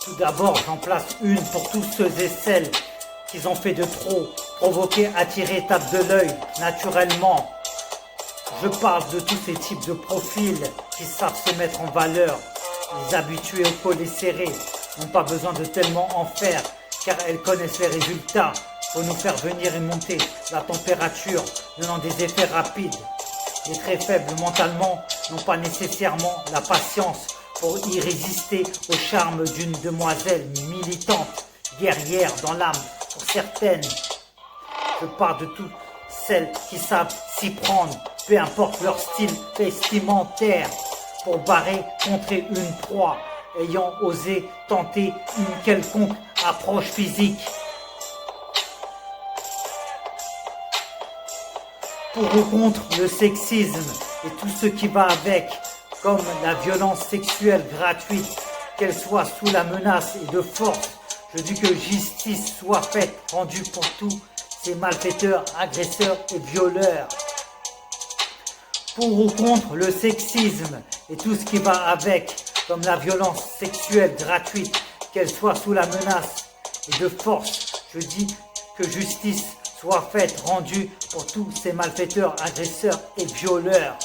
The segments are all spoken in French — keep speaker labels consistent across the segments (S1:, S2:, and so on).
S1: Tout d'abord, j'en place une pour tous ceux et celles qui ont fait de trop, provoquer, attirer, tape de l'œil, naturellement. Je parle de tous ces types de profils qui savent se mettre en valeur. Les habitués au collet serré n'ont pas besoin de tellement en faire, car elles connaissent les résultats. Faut nous faire venir et monter la température, donnant des effets rapides. Les très faibles mentalement n'ont pas nécessairement la patience pour y résister au charme d'une demoiselle militante, guerrière dans l'âme pour certaines. Je parle de toutes celles qui savent s'y prendre, peu importe leur style vestimentaire, pour barrer, contrer une proie, ayant osé tenter une quelconque approche physique. Pour ou contre le sexisme et tout ce qui va avec, comme la violence sexuelle gratuite, qu'elle soit sous la menace et de force, je dis que justice soit faite, rendue pour tous ces malfaiteurs, agresseurs et violeurs. Pour ou contre le sexisme et tout ce qui va avec, comme la violence sexuelle gratuite, qu'elle soit sous la menace et de force, je dis que justice soit faite, rendue pour tous ces malfaiteurs, agresseurs et violeurs.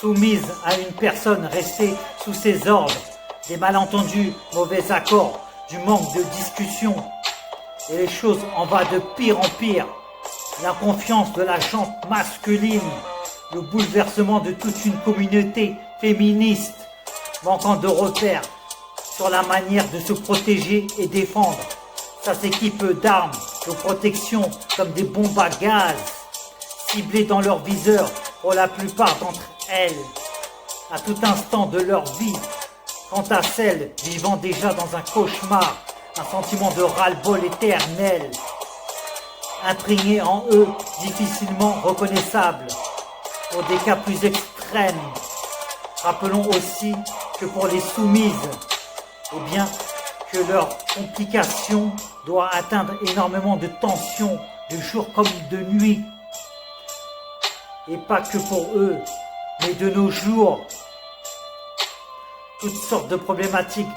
S1: Soumise à une personne restée sous ses ordres, des malentendus, mauvais accords, du manque de discussion. Et les choses en vont de pire en pire. L'inconfiance de la gente masculine, le bouleversement de toute une communauté féministe, manquant de repères sur la manière de se protéger et défendre. Ça s'équipe d'armes de protection comme des bombes à gaz, ciblées dans leur viseur pour la plupart d'entre elles, à tout instant de leur vie. Quant à celles vivant déjà dans un cauchemar, un sentiment de ras-le-bol éternel, imprégné en eux, difficilement reconnaissable. Pour des cas plus extrêmes, rappelons aussi que pour les soumises, eh bien, que leur complication doit atteindre énormément de tension, de jour comme de nuit. Et pas que pour eux, mais de nos jours, toutes sortes de problématiques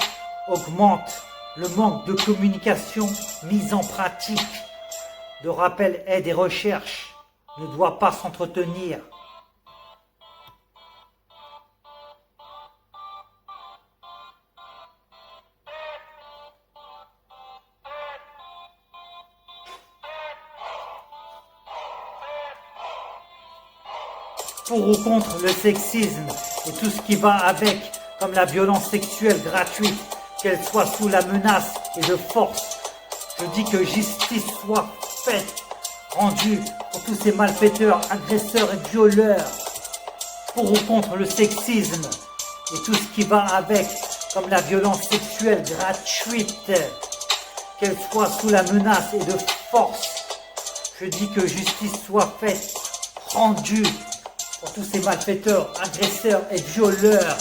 S1: augmentent. Le manque de communication mise en pratique, de rappel, aide et recherche ne doit pas s'entretenir. Pour ou contre le sexisme et tout ce qui va avec, comme la violence sexuelle gratuite, qu'elle soit sous la menace et de force, je dis que justice soit faite, rendue pour tous ces malfaiteurs, agresseurs et violeurs. Pour ou contre le sexisme et tout ce qui va avec, comme la violence sexuelle gratuite, qu'elle soit sous la menace et de force, je dis que justice soit faite, rendue pour tous ces malfaiteurs, agresseurs et violeurs.